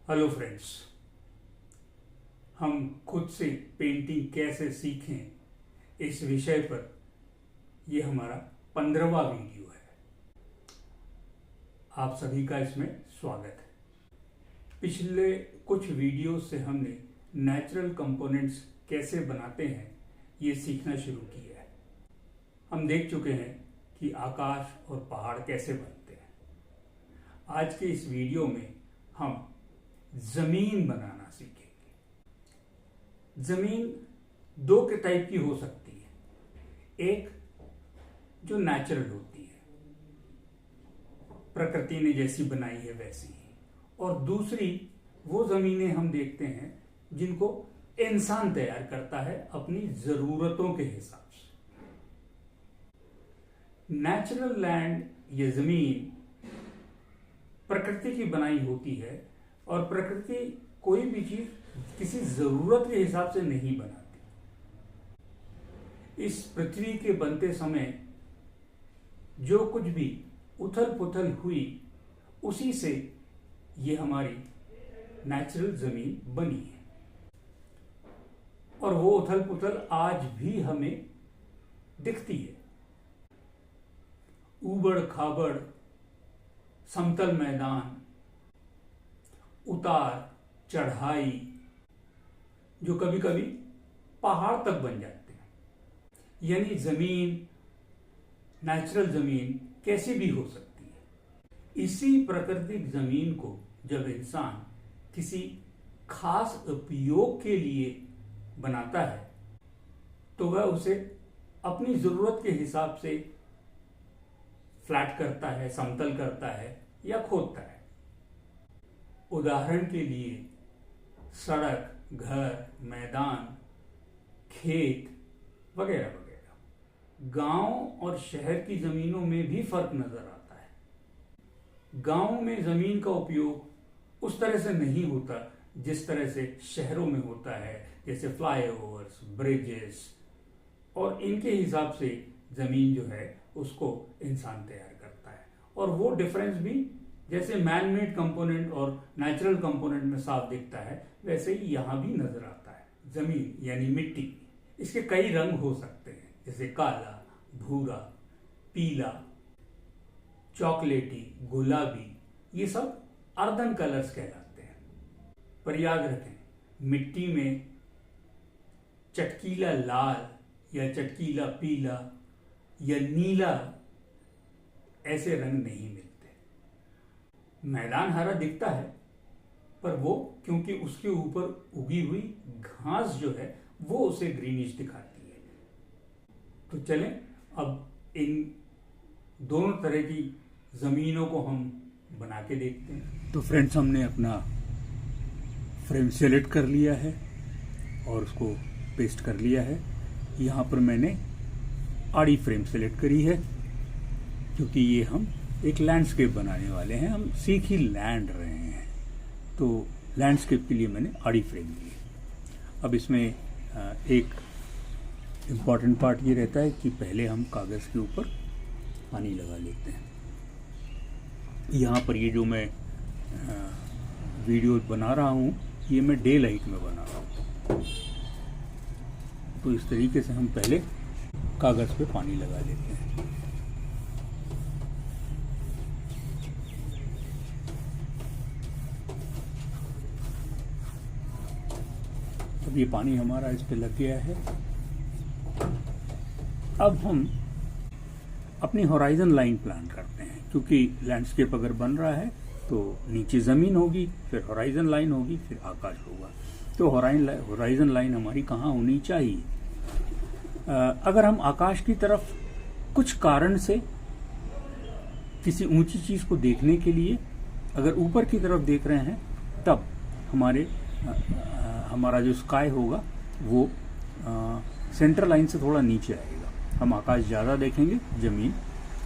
Hello friends, हम खुद से पेंटिंग कैसे सीखें इस विषय पर यह हमारा 15वां वीडियो है। आप सभी का इसमें स्वागत है। पिछले कुछ वीडियो से हमने नेचुरल कंपोनेंट्स कैसे बनाते हैं ये सीखना शुरू किया है। हम देख चुके हैं कि आकाश और पहाड़ कैसे बनते हैं। आज के इस वीडियो में हम जमीन बनाना सीखेंगे। जमीन दो के टाइप की हो सकती है। एक जो नेचुरल होती है, प्रकृति ने जैसी बनाई है वैसी ही, और दूसरी वो जमीनें हम देखते हैं जिनको इंसान तैयार करता है अपनी जरूरतों के हिसाब से। नेचुरल लैंड या जमीन प्रकृति की बनाई होती है और प्रकृति कोई भी चीज किसी जरूरत के हिसाब से नहीं बनाती। इस पृथ्वी के बनते समय जो कुछ भी उथल पुथल हुई उसी से ये हमारी नेचुरल जमीन बनी है, और वो उथल पुथल आज भी हमें दिखती है। ऊबड़ खाबड़ समतल मैदान, उतार चढ़ाई जो कभी कभी पहाड़ तक बन जाते हैं। यानी जमीन, नेचुरल जमीन कैसी भी हो सकती है। इसी प्राकृतिक जमीन को जब इंसान किसी खास उपयोग के लिए बनाता है तो वह उसे अपनी जरूरत के हिसाब से फ्लैट करता है, समतल करता है या खोदता है। उदाहरण के लिए सड़क, घर, मैदान, खेत वगैरह वगैरह। गांव और शहर की जमीनों में भी फर्क नजर आता है। गांव में जमीन का उपयोग उस तरह से नहीं होता जिस तरह से शहरों में होता है, जैसे फ्लाईओवर्स, ब्रिजेस, और इनके हिसाब से जमीन जो है उसको इंसान तैयार करता है। और वो डिफरेंस भी जैसे मैन मेड कंपोनेंट और नेचुरल कंपोनेंट में साफ दिखता है, वैसे ही यहां भी नजर आता है। जमीन यानी मिट्टी, इसके कई रंग हो सकते हैं, जैसे काला, भूरा, पीला, चॉकलेटी, गुलाबी, ये सब अर्दन कलर्स कहलाते हैं। पर याद रखें, मिट्टी में चटकीला लाल या चटकीला पीला या नीला ऐसे रंग नहीं मिलते। मैदान हरा दिखता है, पर वो क्योंकि उसके ऊपर उगी हुई घास जो है वो उसे ग्रीनिश दिखाती है। तो चलें अब इन दोनों तरह की जमीनों को हम बना के देखते हैं। तो फ्रेंड्स, हमने अपना फ्रेम सेलेक्ट कर लिया है और उसको पेस्ट कर लिया है। यहाँ पर मैंने आड़ी फ्रेम सेलेक्ट करी है क्योंकि ये हम एक लैंडस्केप बनाने वाले हैं। हम सीख ही लैंड रहे हैं, तो लैंडस्केप के लिए मैंने आड़ी फ्रेम ली। अब इसमें एक इम्पॉर्टेंट पार्ट ये रहता है कि पहले हम कागज़ के ऊपर पानी लगा लेते हैं। यहाँ पर ये जो मैं वीडियो बना रहा हूँ ये मैं डे लाइट में बना रहा हूँ। तो इस तरीके से हम पहले कागज़ पे पानी लगा लेते हैं। अब ये पानी हमारा इस पे लग गया है। अब हम अपनी होराइजन लाइन प्लान करते हैं, क्योंकि लैंडस्केप अगर बन रहा है तो नीचे जमीन होगी, फिर होराइजन लाइन होगी, फिर आकाश होगा। तो होराइजन लाइन हमारी कहाँ होनी चाहिए? अगर हम आकाश की तरफ कुछ कारण से किसी ऊंची चीज को देखने के लिए अगर ऊपर की तरफ देख रहे हैं, तब हमारा जो स्काई होगा वो सेंटर लाइन से थोड़ा नीचे आएगा। हम आकाश ज़्यादा देखेंगे, ज़मीन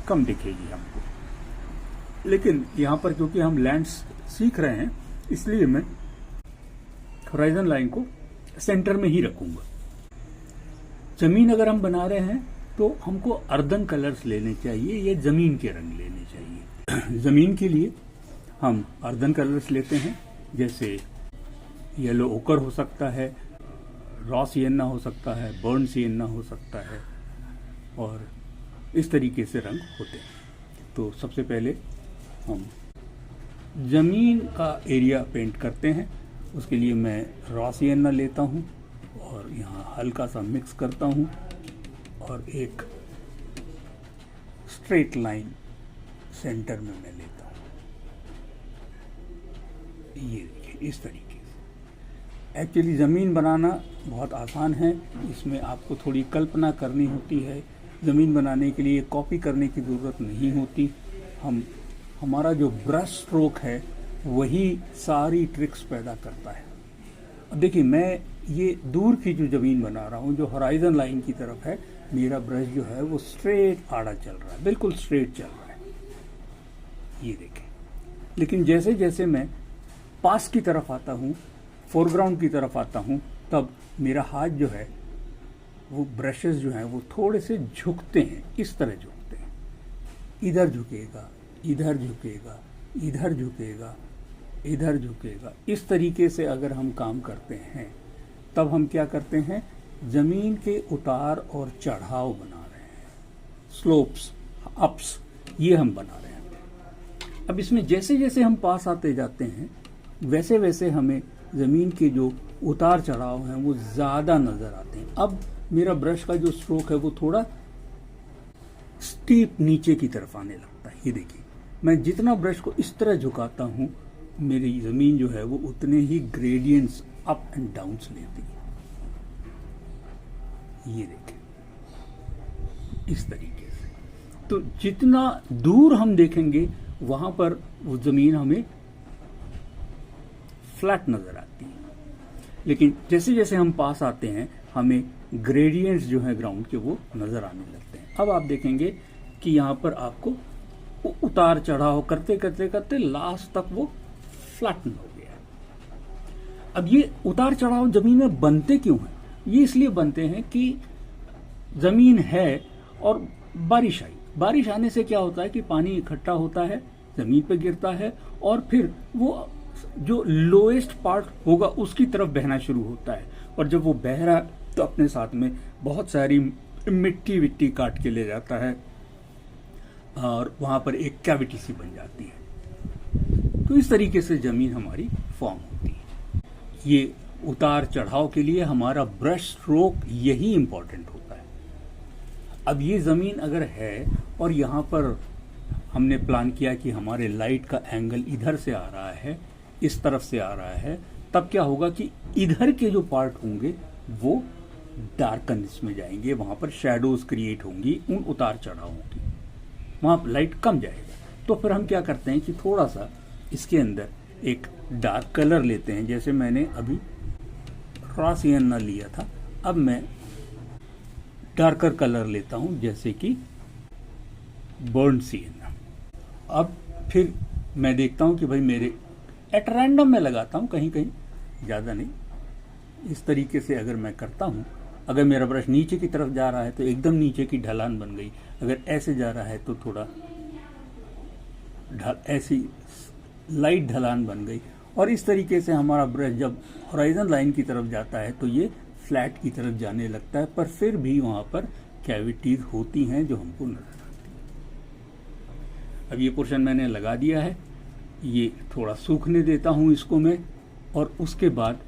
कम दिखेगी हमको। लेकिन यहाँ पर क्योंकि हम लैंड्स सीख रहे हैं, इसलिए मैं होराइजन लाइन को सेंटर में ही रखूंगा। ज़मीन अगर हम बना रहे हैं तो हमको अर्दन कलर्स लेने चाहिए या ज़मीन के रंग लेने चाहिए। ज़मीन के लिए हम अर्दन कलर्स लेते हैं जैसे येलो ओकर हो सकता है, रॉ सिएन्ना हो सकता है, बर्न सिएन्ना हो सकता है, और इस तरीके से रंग होते हैं। तो सबसे पहले हम ज़मीन का एरिया पेंट करते हैं। उसके लिए मैं रॉ सिएन्ना लेता हूँ और यहाँ हल्का सा मिक्स करता हूँ और एक स्ट्रेट लाइन सेंटर में मैं लेता हूँ। ये देखिए इस तरीके से। एक्चुअली ज़मीन बनाना बहुत आसान है, इसमें आपको थोड़ी कल्पना करनी होती है। ज़मीन बनाने के लिए कॉपी करने की ज़रूरत नहीं होती। हमारा जो ब्रश स्ट्रोक है वही सारी ट्रिक्स पैदा करता है। अब देखिए, मैं ये दूर की जो ज़मीन बना रहा हूँ, जो हॉराइजन लाइन की तरफ है, मेरा ब्रश जो है वो स्ट्रेट आड़ा चल रहा है, बिल्कुल स्ट्रेट चल रहा है, ये देखें। लेकिन जैसे जैसे मैं पास की तरफ आता हूँ, फोरग्राउंड की तरफ आता हूँ, तब मेरा हाथ जो है वो ब्रशेस जो हैं वो थोड़े से झुकते हैं, इस तरह झुकते हैं। इधर झुकेगा, इधर झुकेगा, इधर झुकेगा, इधर झुकेगा। इस तरीके से अगर हम काम करते हैं तब हम क्या करते हैं, ज़मीन के उतार और चढ़ाव बना रहे हैं, स्लोप्स, अप्स, ये हम बना रहे हैं। अब इसमें जैसे जैसे हम पास आते जाते हैं वैसे वैसे हमें ज़मीन के जो उतार चढ़ाव हैं वो ज़्यादा नज़र आते हैं। अब मेरा ब्रश का जो स्ट्रोक है वो थोड़ा स्टीप नीचे की तरफ आने लगता है। ये देखिए, मैं जितना ब्रश को इस तरह झुकाता हूँ, मेरी ज़मीन जो है वो उतने ही ग्रेडियंट्स अप एंड डाउन्स लेती है। ये देखें इस तरीके से। तो जितना दूर हम देखेंगे वहां पर वो ज़मीन हमें फ्लैट नज़र आती है, लेकिन जैसे जैसे हम पास आते हैं हमें ग्रेडियंट्स जो है ग्राउंड के वो नज़र आने लगते हैं। अब आप देखेंगे कि यहाँ पर आपको उतार चढ़ाव करते करते करते लास्ट तक वो फ्लैटन हो गया। अब ये उतार चढ़ाव ज़मीन में बनते क्यों हैं? ये इसलिए बनते हैं कि ज़मीन है और बारिश आई। बारिश आने से क्या होता है कि पानी इकट्ठा होता है, ज़मीन पर गिरता है और फिर वो जो लोएस्ट पार्ट होगा उसकी तरफ बहना शुरू होता है। और जब वो बह रहा है तो अपने साथ में बहुत सारी मिट्टी विट्टी काट के ले जाता है और वहाँ पर एक कैविटी सी बन जाती है। तो इस तरीके से ज़मीन हमारी फॉर्म होती है। ये उतार चढ़ाव के लिए हमारा ब्रश स्ट्रोक यही इम्पोर्टेंट होता है। अब ये ज़मीन अगर है और यहाँ पर हमने प्लान किया कि हमारे लाइट का एंगल इधर से आ रहा है, इस तरफ से आ रहा है, तब क्या होगा कि इधर के जो पार्ट होंगे वो डार्कनेस में जाएंगे, वहाँ पर शैडोज क्रिएट होंगी उन उतार चढ़ावों की, वहाँ लाइट कम जाएगा। तो फिर हम क्या करते हैं कि थोड़ा सा इसके अंदर एक डार्क कलर लेते हैं। जैसे मैंने अभी रॉ सिएन्ना लिया था, अब मैं डार्कर कलर लेता हूँ जैसे कि बर्न सिएन्ना। अब फिर मैं देखता हूँ कि भाई मेरे एट रैंडम में लगाता हूँ, कहीं कहीं, ज़्यादा नहीं। इस तरीके से अगर मैं करता हूँ, अगर मेरा ब्रश नीचे की तरफ जा रहा है तो एकदम नीचे की ढलान बन गई, अगर ऐसे जा रहा है तो थोड़ा ऐसी लाइट ढलान बन गई। और इस तरीके से हमारा ब्रश जब हॉराइजन लाइन की तरफ जाता है तो ये फ्लैट की तरफ जाने लगता है, पर फिर भी वहाँ पर कैविटीज होती हैं जो हमको नजर आती हैं। अब ये पोर्शन मैंने लगा दिया है, ये थोड़ा सूखने देता हूँ इसको मैं, और उसके बाद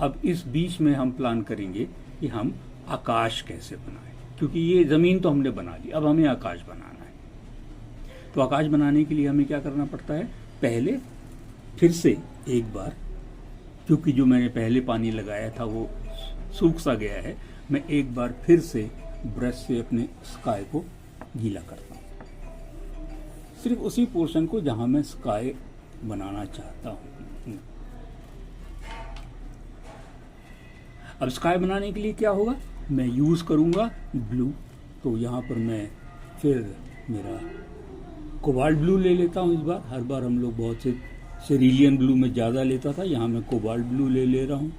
अब इस बीच में हम प्लान करेंगे कि हम आकाश कैसे बनाएं, क्योंकि ये ज़मीन तो हमने बना ली, अब हमें आकाश बनाना है। तो आकाश बनाने के लिए हमें क्या करना पड़ता है, पहले फिर से एक बार, क्योंकि जो मैंने पहले पानी लगाया था वो सूख सा गया है, मैं एक बार फिर से ब्रश से अपने स्काई को गीला करता हूँ, सिर्फ उसी पोर्शन को जहां मैं स्काई बनाना चाहता हूँ। अब स्काई बनाने के लिए क्या होगा, मैं यूज़ करूँगा ब्लू। तो यहाँ पर मैं फिर मेरा कोबाल्ट ब्लू ले लेता हूँ इस बार। हर बार हम लोग बहुत से सेरिलियन ब्लू में ज़्यादा लेता था, यहाँ मैं कोबाल्ट ब्लू ले रहा हूँ।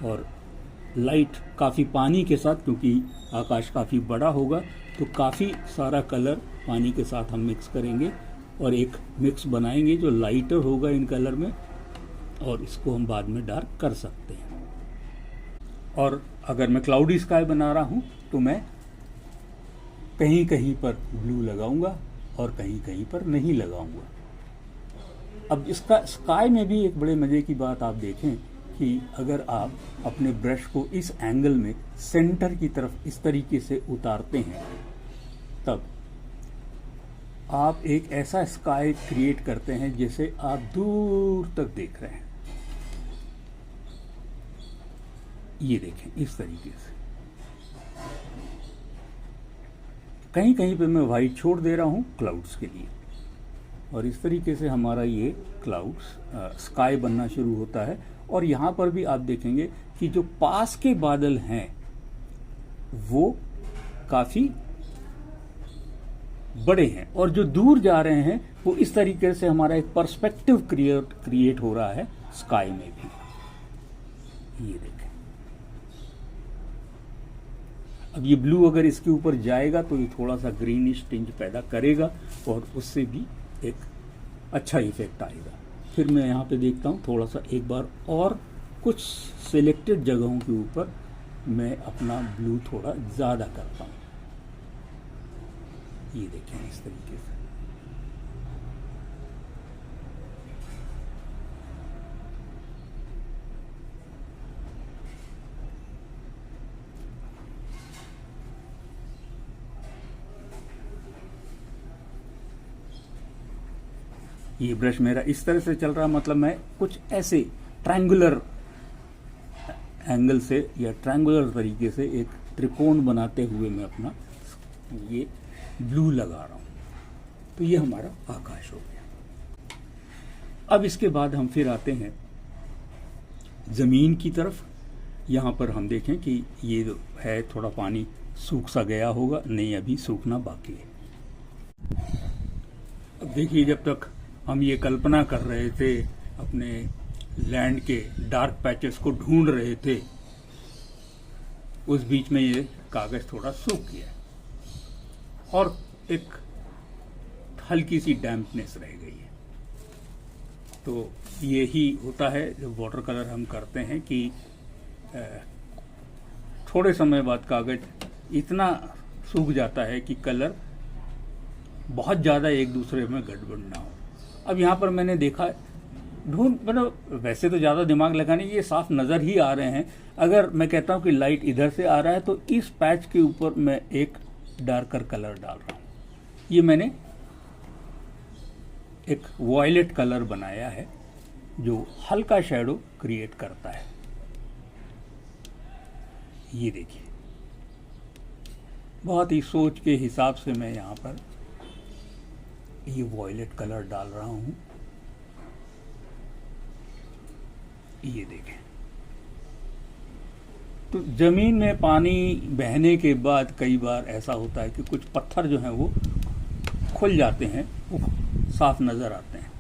और लाइट काफ़ी पानी के साथ, क्योंकि आकाश काफ़ी बड़ा होगा तो काफ़ी सारा कलर पानी के साथ हम मिक्स करेंगे और एक मिक्स बनाएंगे जो लाइटर होगा इन कलर में, और इसको हम बाद में डार्क कर सकते हैं। और अगर मैं क्लाउडी स्काई बना रहा हूँ तो मैं कहीं कहीं पर ब्लू लगाऊंगा और कहीं कहीं पर नहीं लगाऊंगा। अब इसका स्काई में भी एक बड़े मज़े की बात आप देखें कि अगर आप अपने ब्रश को इस एंगल में सेंटर की तरफ इस तरीके से उतारते हैं, तब आप एक ऐसा स्काई क्रिएट करते हैं जैसे आप दूर तक देख रहे हैं। ये देखें इस तरीके से। कहीं कहीं पे मैं वाइट छोड़ दे रहा हूँ क्लाउड्स के लिए, और इस तरीके से हमारा ये क्लाउड्स स्काई बनना शुरू होता है। और यहाँ पर भी आप देखेंगे कि जो पास के बादल हैं वो काफ़ी बड़े हैं, और जो दूर जा रहे हैं वो इस तरीके से हमारा एक पर्सपेक्टिव क्रिएट हो रहा है स्काई में भी। ये देखें, अब ये ब्लू अगर इसके ऊपर जाएगा तो ये थोड़ा सा ग्रीनिश टिंज पैदा करेगा और उससे भी एक अच्छा इफेक्ट आएगा। फिर मैं यहाँ पे देखता हूँ थोड़ा सा एक बार और कुछ सिलेक्टेड जगहों के ऊपर मैं अपना ब्लू थोड़ा ज़्यादा करता हूँ। ये देखें इस तरीके से। ये ब्रश मेरा इस तरह से चल रहा, मतलब मैं कुछ ऐसे ट्रायंगुलर एंगल से या ट्रायंगुलर तरीके से एक त्रिकोण बनाते हुए मैं अपना ये ब्लू लगा रहा हूं। तो ये हमारा आकाश हो गया। अब इसके बाद हम फिर आते हैं जमीन की तरफ। यहां पर हम देखें कि ये जो है थोड़ा पानी सूख सा गया होगा, नहीं अभी सूखना बाकी है। अब देखिए, जब तक हम ये कल्पना कर रहे थे, अपने लैंड के डार्क पैचेस को ढूंढ रहे थे, उस बीच में ये कागज थोड़ा सूख गया और एक हल्की सी डैम्पनेस रह गई है। तो यही होता है जब वाटर कलर हम करते हैं कि थोड़े समय बाद कागज इतना सूख जाता है कि कलर बहुत ज़्यादा एक दूसरे में गड़बड़ ना हो। अब यहाँ पर मैंने देखा, मतलब वैसे तो ज़्यादा दिमाग लगाने, ये साफ नज़र ही आ रहे हैं। अगर मैं कहता हूँ कि लाइट इधर से आ रहा है तो इस पैच के ऊपर मैं एक डार्कर कलर डाल रहा हूँ। ये मैंने एक वॉयलेट कलर बनाया है जो हल्का शैडो क्रिएट करता है। ये देखिए, बहुत ही सोच के हिसाब से मैं यहाँ पर ये वॉयलेट कलर डाल रहा हूँ। ये देखें, तो जमीन में पानी बहने के बाद कई बार ऐसा होता है कि कुछ पत्थर जो हैं वो खुल जाते हैं, वो साफ नजर आते हैं।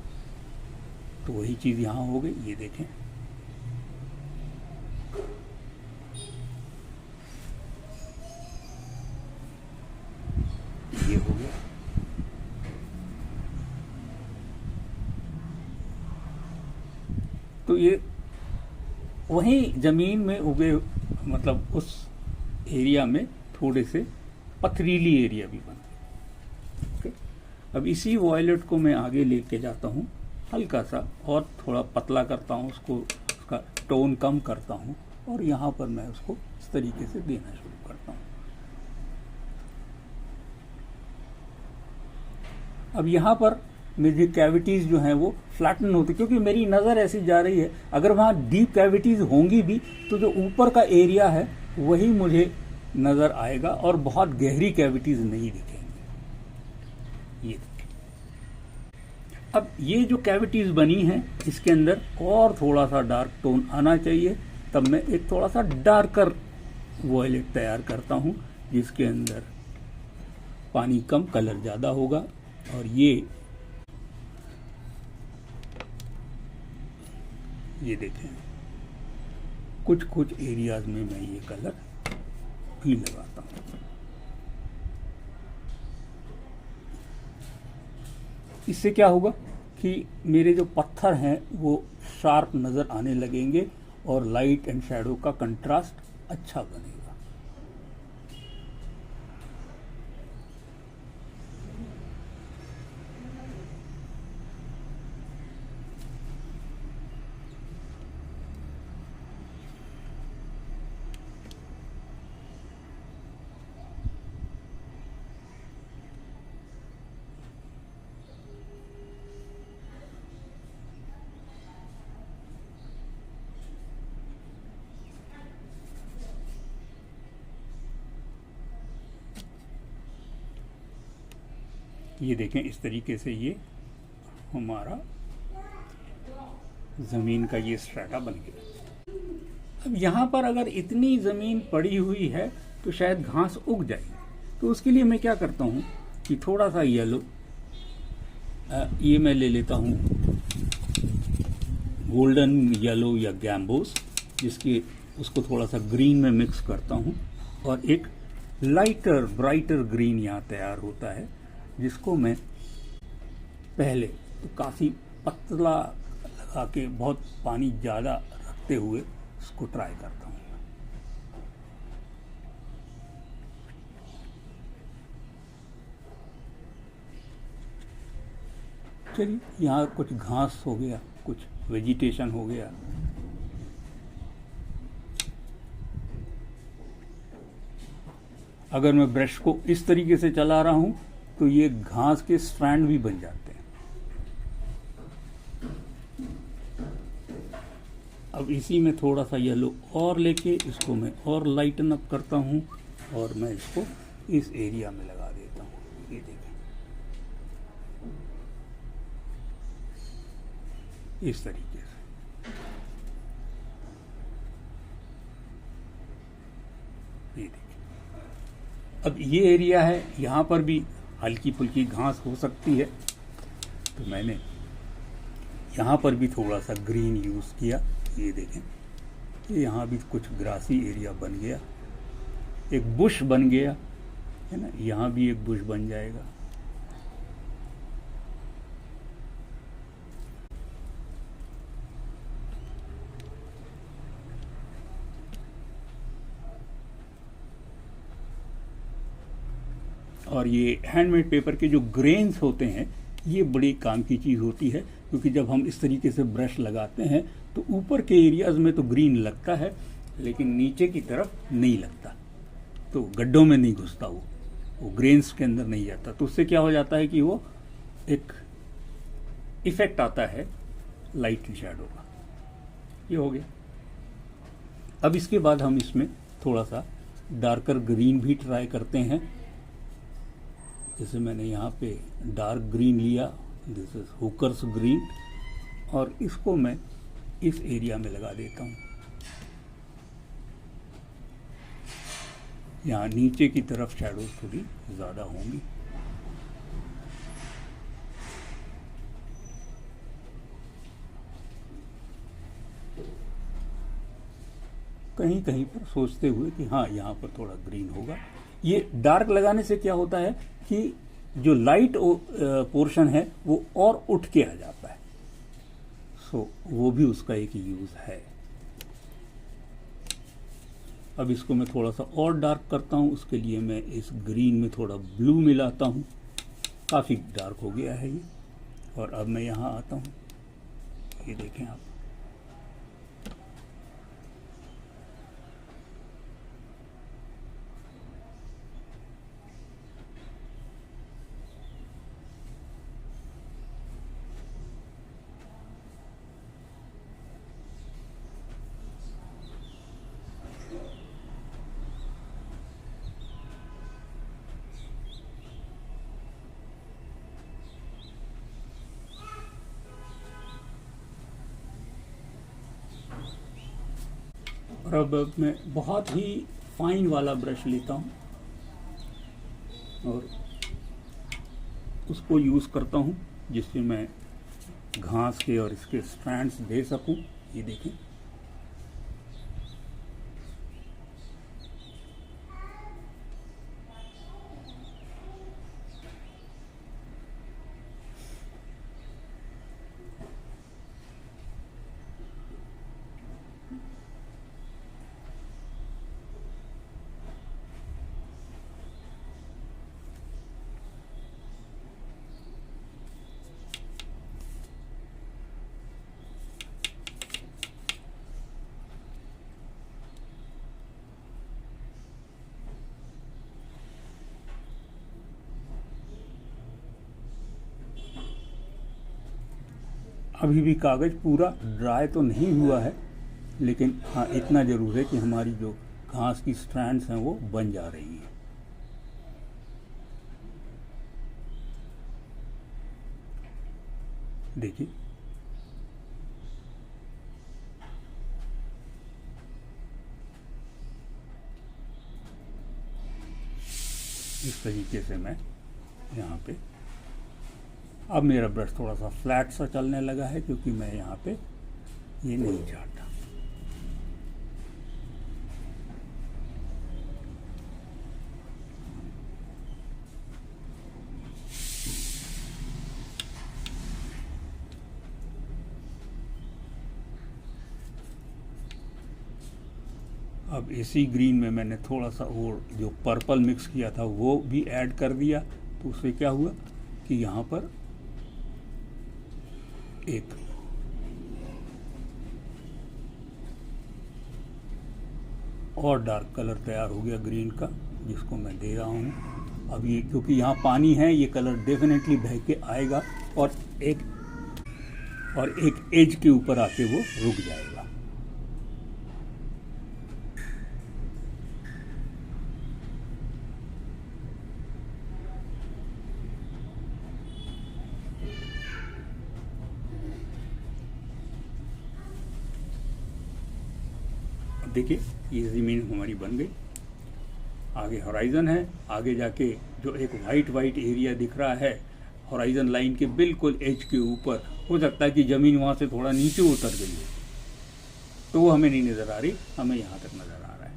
तो वही चीज यहाँ हो गई। ये देखें, ये हो गया। तो ये वहीं जमीन में उगे, मतलब उस एरिया में थोड़े से पथरीली एरिया भी बन गए। अब इसी वॉयलेट को मैं आगे लेके जाता हूँ, हल्का सा और थोड़ा पतला करता हूँ उसको, उसका टोन कम करता हूँ, और यहाँ पर मैं उसको इस तरीके से देना शुरू करता हूँ। अब यहाँ पर मेरी कैविटीज जो हैं वो फ्लैटन होती, क्योंकि मेरी नज़र ऐसी जा रही है। अगर वहाँ डीप कैविटीज होंगी भी तो जो ऊपर का एरिया है वही मुझे नज़र आएगा और बहुत गहरी कैविटीज नहीं दिखेंगी। ये अब ये जो कैविटीज बनी हैं इसके अंदर और थोड़ा सा डार्क टोन आना चाहिए, तब मैं एक थोड़ा सा डार्कर वॉयलेट तैयार करता हूँ जिसके अंदर पानी कम, कलर ज़्यादा होगा। और ये देखें, कुछ कुछ एरियाज में मैं ये कलर भी लगाता हूँ। इससे क्या होगा कि मेरे जो पत्थर हैं वो शार्प नज़र आने लगेंगे और लाइट एंड शैडो का कंट्रास्ट अच्छा बनेगा। ये देखें, इस तरीके से ये हमारा ज़मीन का ये स्ट्रैटा बन गया। अब यहाँ पर अगर इतनी ज़मीन पड़ी हुई है तो शायद घास उग जाएगी, तो उसके लिए मैं क्या करता हूँ कि थोड़ा सा येलो, ये मैं ले लेता हूँ गोल्डन येलो या गैम्बोस, जिसके उसको थोड़ा सा ग्रीन में मिक्स करता हूँ और एक लाइटर ब्राइटर ग्रीन यहाँ तैयार होता है, जिसको मैं पहले तो काफ़ी पतला लगा के बहुत पानी ज़्यादा रखते हुए इसको ट्राई करता हूँ। चलिए, यहाँ कुछ घास हो गया, कुछ वेजिटेशन हो गया। अगर मैं ब्रश को इस तरीके से चला रहा हूँ तो ये घास के स्ट्रैंड भी बन जाते हैं। अब इसी में थोड़ा सा येलो और लेके इसको मैं और लाइटन अप करता हूँ और मैं इसको इस एरिया में लगा देता हूँ। ये देखें, इस तरीके से। ये देखिए, अब ये एरिया है, यहाँ पर भी हल्की फुल्की घास हो सकती है, तो मैंने यहाँ पर भी थोड़ा सा ग्रीन यूज़ किया। ये देखें, ये यहाँ भी कुछ ग्रासी एरिया बन गया, एक बुश बन गया है ना, यहाँ भी एक बुश बन जाएगा। और ये हैंडमेड पेपर के जो ग्रेन्स होते हैं, ये बड़ी काम की चीज़ होती है, क्योंकि जब हम इस तरीके से ब्रश लगाते हैं तो ऊपर के एरियाज में तो ग्रीन लगता है, लेकिन नीचे की तरफ नहीं लगता, तो गड्ढों में नहीं घुसता, वो ग्रेन्स के अंदर नहीं जाता। तो उससे क्या हो जाता है कि वो एक इफेक्ट आता है लाइट एंड शैडो का। ये हो गया। अब इसके बाद हम इसमें थोड़ा सा डार्कर ग्रीन भी ट्राई करते हैं। जैसे मैंने यहाँ पे डार्क ग्रीन लिया, दिस इज हुकर्स ग्रीन, और इसको मैं इस एरिया में लगा देता हूँ। यहाँ नीचे की तरफ शैडो थोड़ी ज़्यादा होंगी। कहीं कहीं पर सोचते हुए कि हाँ, यहाँ पर थोड़ा ग्रीन होगा। ये डार्क लगाने से क्या होता है कि जो लाइट पोर्शन है वो और उठ के आ जाता है, सो वो भी उसका एक यूज़ है। अब इसको मैं थोड़ा सा और डार्क करता हूँ, उसके लिए मैं इस ग्रीन में थोड़ा ब्लू मिलाता हूँ। काफ़ी डार्क हो गया है ये। और अब मैं यहाँ आता हूँ, ये देखें आप, और अब मैं बहुत ही फाइन वाला ब्रश लेता हूँ और उसको यूज़ करता हूँ, जिससे मैं घास के और इसके स्ट्रैंड्स दे सकूँ। ये देखें, अभी भी कागज़ पूरा ड्राई तो नहीं हुआ है, लेकिन हाँ इतना ज़रूर है कि हमारी जो घास की स्ट्रैंड्स हैं वो बन जा रही हैं। देखिए इस तरीके से मैं यहाँ पे, अब मेरा ब्रश थोड़ा सा फ्लैट सा चलने लगा है क्योंकि मैं यहाँ पे ये नहीं चाहता। अब इसी ग्रीन में मैंने थोड़ा सा और जो पर्पल मिक्स किया था वो भी ऐड कर दिया, तो उससे क्या हुआ कि यहाँ पर एक और डार्क कलर तैयार हो गया ग्रीन का, जिसको मैं दे रहा हूँ। अब ये क्योंकि यहाँ पानी है, ये कलर डेफिनेटली बह के आएगा और एक एज के ऊपर आके वो रुक जाएगा। देखिए ये ज़मीन हमारी बन गई। आगे हॉराइज़न है, आगे जाके जो एक वाइट एरिया दिख रहा है हॉराइज़न लाइन के बिल्कुल एज के ऊपर, हो सकता है कि ज़मीन वहाँ से थोड़ा नीचे उतर गई हो, तो वो हमें नहीं नज़र आ रही, हमें यहाँ तक नज़र आ रहा है।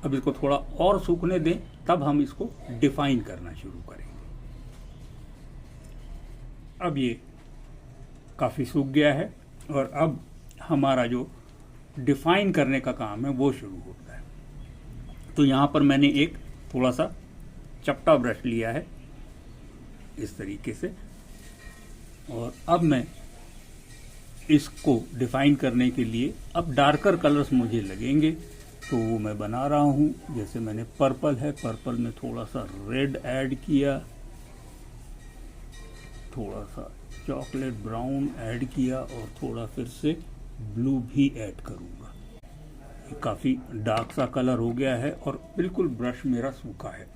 अब इसको थोड़ा और सूखने दें, तब हम इसको डिफाइन करना शुरू करेंगे। अब ये काफ़ी सूख गया है और अब हमारा जो डिफाइन करने का काम है वो शुरू होता है। तो यहाँ पर मैंने एक थोड़ा सा चपटा ब्रश लिया है इस तरीके से, और अब मैं इसको डिफाइन करने के लिए अब डार्कर कलर्स मुझे लगेंगे, तो वो मैं बना रहा हूँ। जैसे मैंने पर्पल है, पर्पल में थोड़ा सा रेड ऐड किया, थोड़ा सा चॉकलेट ब्राउन ऐड किया और थोड़ा फिर से ब्लू भी ऐड करूँगा। ये काफ़ी डार्क सा कलर हो गया है और बिल्कुल ब्रश मेरा सूखा है।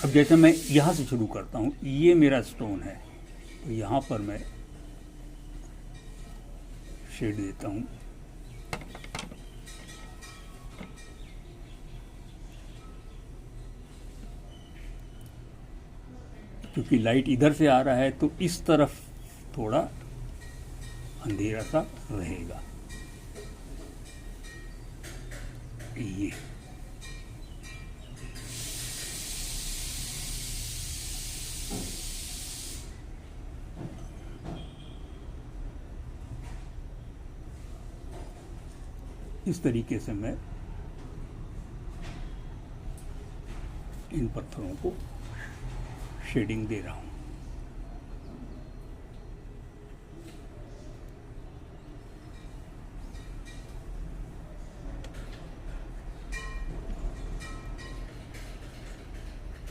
अब जैसे मैं यहाँ से शुरू करता हूँ, ये मेरा स्टोन है, तो यहाँ पर मैं शेड देता हूँ। क्योंकि लाइट इधर से आ रहा है तो इस तरफ थोड़ा अंधेरा सा रहेगा। ये इस तरीके से मैं इन पत्थरों को शेडिंग दे रहा हूं।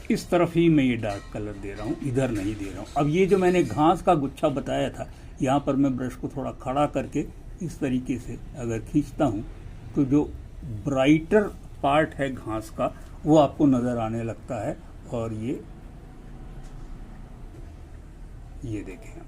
इस तरफ ही मैं ये डार्क कलर दे रहा हूँ, इधर नहीं दे रहा हूँ। अब ये जो मैंने घास का गुच्छा बताया था, यहाँ पर मैं ब्रश को थोड़ा खड़ा करके इस तरीके से अगर खींचता हूँ तो जो ब्राइटर पार्ट है घास का वो आपको नज़र आने लगता है। और ये देखें आप।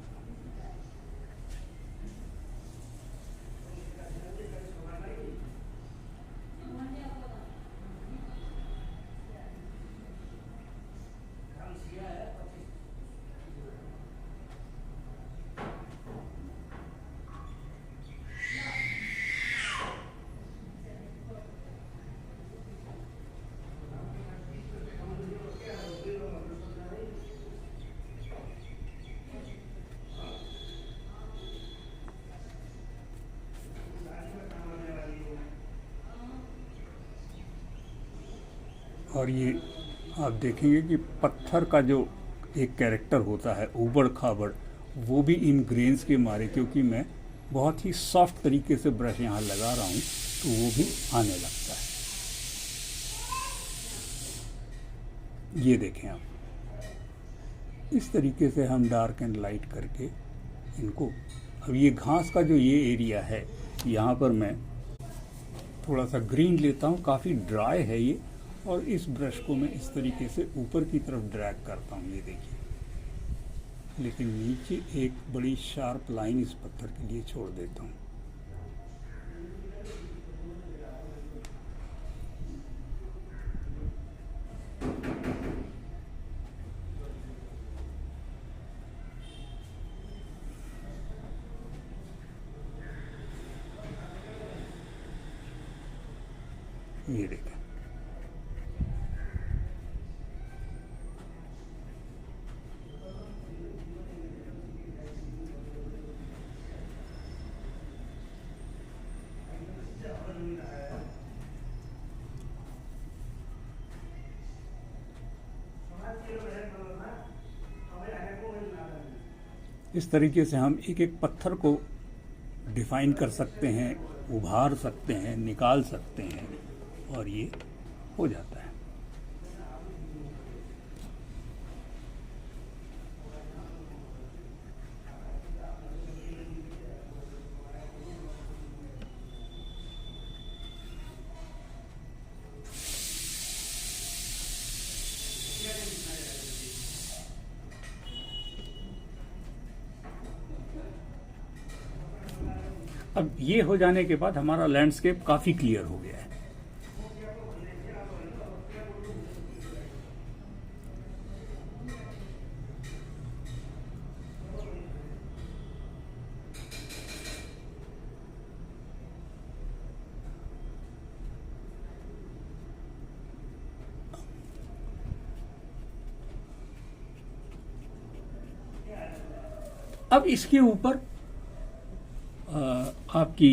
और ये आप देखेंगे कि पत्थर का जो एक कैरेक्टर होता है ऊबड़ खाबड़, वो भी इन ग्रेन्स के मारे, क्योंकि मैं बहुत ही सॉफ्ट तरीके से ब्रश यहाँ लगा रहा हूँ, तो वो भी आने लगता है। ये देखें आप। इस तरीके से हम डार्क एंड लाइट करके इनको, अब ये घास का जो ये एरिया है यहाँ पर मैं थोड़ा सा ग्रीन लेता हूँ, काफ़ी ड्राई है ये, और इस ब्रश को मैं इस तरीके से ऊपर की तरफ ड्रैग करता हूँ, ये देखिए, लेकिन नीचे एक बड़ी शार्प लाइन इस पत्थर के लिए छोड़ देता हूँ। ये देखा, इस तरीके से हम एक एक पत्थर को डिफाइन कर सकते हैं, उभार सकते हैं, निकाल सकते हैं, और ये हो जाता है। अब ये हो जाने के बाद हमारा लैंडस्केप काफी क्लियर हो गया है। अब इसके ऊपर आपकी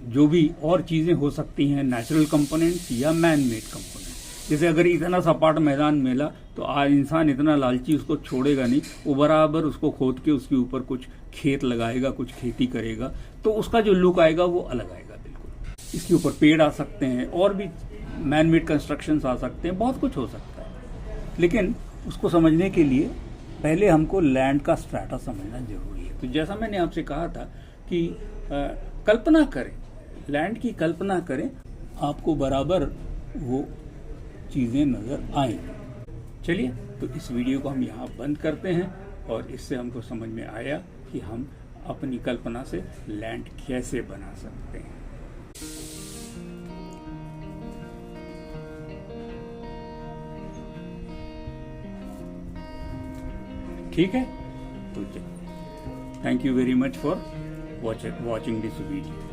जो भी और चीजें हो सकती हैं, नेचुरल कंपोनेंट्स या मैन मेड कंपोनेंट्स। जैसे अगर इतना सपाट मैदान मिला तो आज इंसान इतना लालची उसको छोड़ेगा नहीं, वो बराबर उसको खोद के उसके ऊपर कुछ खेत लगाएगा, कुछ खेती करेगा, तो उसका जो लुक आएगा वो अलग आएगा बिल्कुल। इसके ऊपर पेड़ आ सकते हैं, और भी मैन मेड कंस्ट्रक्शंस आ सकते हैं, बहुत कुछ हो सकता है। लेकिन उसको समझने के लिए पहले हमको लैंड का स्ट्रैटा समझना जरूरी है। तो जैसा मैंने आपसे कहा था कि कल्पना करें, लैंड की कल्पना करें, आपको बराबर वो चीजें नजर आएंगी। चलिए, तो इस वीडियो को हम यहाँ बंद करते हैं, और इससे हमको समझ में आया कि हम अपनी कल्पना से लैंड कैसे बना सकते हैं। ठीक है, तो चलिए, thank you very much for watching this video.